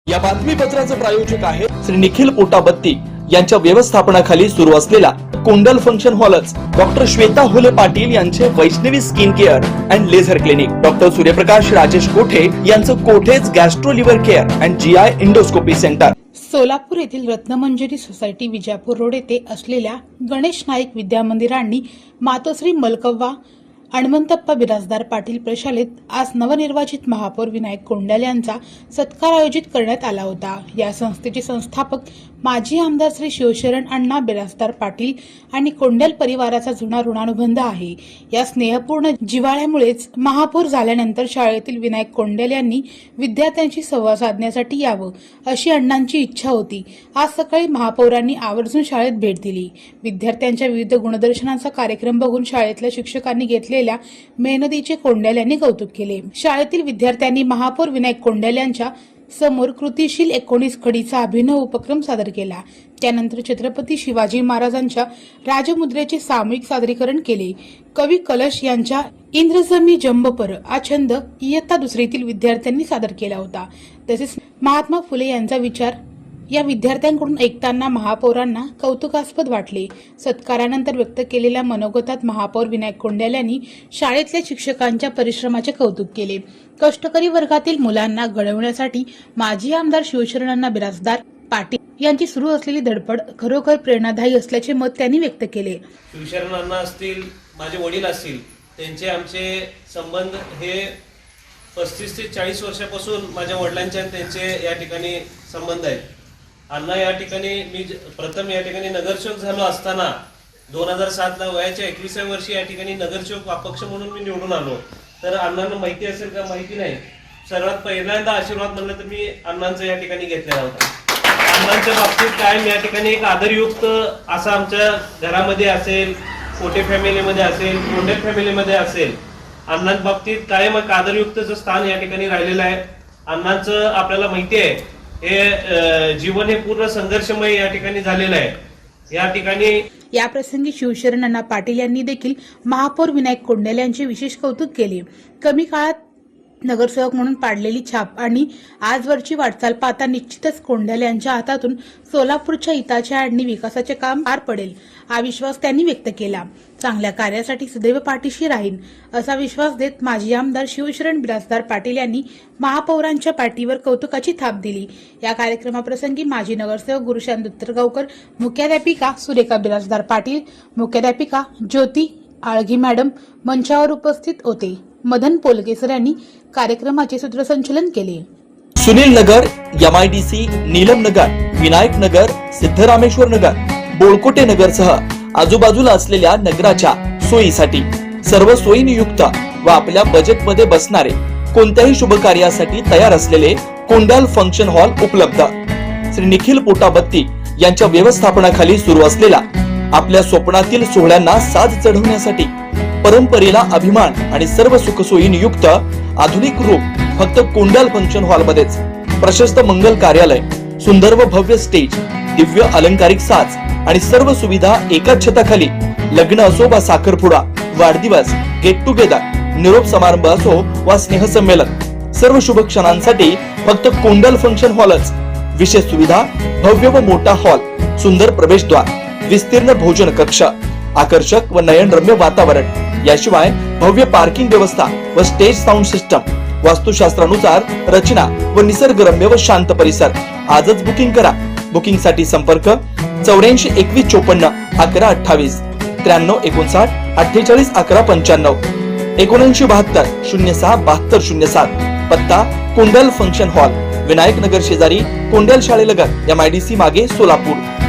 या बातमीपत्राचे प्रायोजक आहे श्री निखिल पोटाबत्ती यांच्या व्यवस्थापनाखाली सुरू असलेला कुंडल फंक्शन हॉलच डॉक्टर श्वेता होले पाटील यांचे Vaishnavi skin care and laser clinic, doctor Suryaprakash Rajesh Kothe यांचं Kothe's gastro liver care and GI endoscopy centre. Solapur येथील रत्नमंजरी सोसायटी विजापूर रोड येथे असलेल्या गणेश नाईक विद्या मंदिरांनी मातोश्री मलकव्वा हनुमंतप्पा बिराजदार पाटील प्रशालेत आज नवनिर्वाचित महापौर विनायक कोंडल यांचा सत्कार आयोजित करण्यात आला होता. या संस्थेचे संस्थापक माजी आमदार श्री शिवशरण अण्णा बिराजदार पाटील आणि कोंडल परिवाराचा जुना ऋणानुबंध आहे. या स्नेहपूर्ण जिव्हाळ्यामुळेच महापौर झाल्यानंतर शाळेतील विनायक कोंडल यांनी विद्यार्थ्यांशी संवाद साधण्यासाठी यावं अशी अण्णांची इच्छा होती. आज सकाळी महापौरांनी आवर्जून शाळेत भेट दिली. विद्यार्थ्यांच्या विविध गुणदर्शनाचा कार्यक्रम बघून शाळेतल्या शिक्षकांनी घेतलेल्या मेहनतीचे कोंडल यांनी कौतुक केले. शाळेतील विद्यार्थ्यांनी महापौर विनायक कोंडल यांच्या समोर कृतिशील 19 खडीचा अभिनव उपक्रम सादर केला. त्यानंतर छत्रपती शिवाजी महाराजांच्या राजमुद्रेचे सामूहिक सादरीकरण केले. कवी कलश यांच्या इंद्रजमी जंबपर हा छंद इयत्ता दुसरीतील विद्यार्थ्यांनी सादर केला होता. तसेच महात्मा फुले यांचा विचार या विद्यार्थ्यांकडून ऐकताना महापौरांना कौतुकास्पद वाटले. सत्कारानंतर व्यक्त केलेल्या मनोगतात महापौर विनायक कोंडल यांनी शाळेतल्या शिक्षकांच्या परिश्रमाचे कौतुक केले. कष्टकरी वर्गातील मुलांना घडवण्यासाठी माजी आमदार शिवशरण बिराजदार पाटील यांची सुरू असलेली धडपड खरोखर प्रेरणादायी असल्याचे मत त्यांनी व्यक्त केले. शिवशरण अण्णा असतील, माझे वडील असतील, त्यांचे आमचे संबंध हे 35 ते 40 वर्षापासून माझ्या वडिलांचे आणि त्यांचे या ठिकाणी संबंध आहेत. अण्णा या ठिकाणी मी प्रथम या ठिकाणी नगरसेवक झालो असताना 2007ला वयाच्या 21व्या वर्षी या ठिकाणी नगरसेवक अपक्ष म्हणून मी निवडून आलो. तर अण्णांना माहिती असेल का माहिती नाही, सर्वात पहिल्यांदा आशीर्वाद म्हणलं तर मी अण्णांचा या ठिकाणी घेतलेला होता. अण्णांच्या बाबतीत कायम या ठिकाणी एक आदरयुक्त असा आमच्या घरामध्ये असेल, कोठे फॅमिलीमध्ये असेल, कोंडल फॅमिलीमध्ये असेल, अण्णांच्या बाबतीत कायम एक आदरयुक्तचं स्थान या ठिकाणी राहिलेलं आहे. अण्णांचं आपल्याला माहिती आहे हे जीवन हे पूर्ण संघर्षमय या ठिकाणी झालेलं आहे. या ठिकाणी या प्रसंगी शिवशरण अण्णा पाटील यांनी देखील महापौर विनायक कोंडल यांचे विशेष कौतुक केले. कमी काळात नगरसेवक म्हणून पाडलेली छाप आणि आजवरची वाटचाल पाहता निश्चितच कोंडल यांच्या हातातून सोलापूरच्या हिताचे आणि विकासाचे काम पार पडेल हा विश्वास त्यांनी व्यक्त केला. चांगल्या कार्यासाठी सदैव पाठीशी राहीन असा विश्वास देत माजी आमदार शिवशरण बिराजदार पाटील यांनी महापौरांच्या पाठीवर कौतुकाची थाप दिली. या कार्यक्रमाप्रसंगी माजी नगरसेवक गुरुशांत दुत्तरगावकर, मुख्याध्यापिका सुरेखा बिराजदार पाटील, मुख्याध्यापिका ज्योती आळगी मॅडम मंचावर उपस्थित होते. मदन पोलकेसर यांनी कार्यक्रमाचे सूत्रसंचालन केले. सुनील नगर, MIDC, नीलम नगर, विनायक नगर, सिद्धरामेश्वर नगर, बोळकोटे नगर सह आजूबाजूला असलेल्या नगराच्या सोयीसाठी सर्व सोयीनियुक्त व आपल्या बजेटमध्ये बसणारे कोणत्याही शुभ कार्यासाठी तयार असलेले कोंडल फंक्शन हॉल उपलब्ध. श्री निखिल पोटाबत्ती यांच्या व्यवस्थापनाखाली सुरू असलेला आपल्या स्वप्नातील सोहळ्यांना साज चढवण्यासाठी परंपरेला अभिमान आणि सर्व सुखसोयी युक्त आधुनिक रूप फक्त कोंडल फंक्शन हॉल मध्येच. प्रशस्त मंगल कार्यालय, सुंदर व भव्य स्टेज, दिव्य अलंकारिक साज आणि सर्व सुविधा एकाच छताखाली. लग्न असो वा साखरपुडा, वाढदिवस, गेट टुगेदर, निरोप समारंभ असो वा स्नेहसंमेलन, सर्व शुभ क्षणांसाठी फक्त कोंडल फंक्शन हॉलच. विशेष सुविधा, भव्य व मोठा हॉल, सुंदर प्रवेशद्वार, विस्तीर्ण भोजन कक्ष, आकर्षक व नयनरम्य वातावरण, याशिवाय भव्य पार्किंग व्यवस्था व स्टेज साऊंड सिस्टम, वास्तुशास्त्रानुसार रचना व निसर्गरम्य व शांत परिसर. आजच बुकिंग करा. बुकिंग साठी संपर्क 84 21 54 11 28 93 59 48 11 95 79 72 06 72 07. पत्ता कोंडल फंक्शन हॉल, विनायक नगर शेजारी, कोंडल शाळेलगत, MIDC मागे, सोलापूर.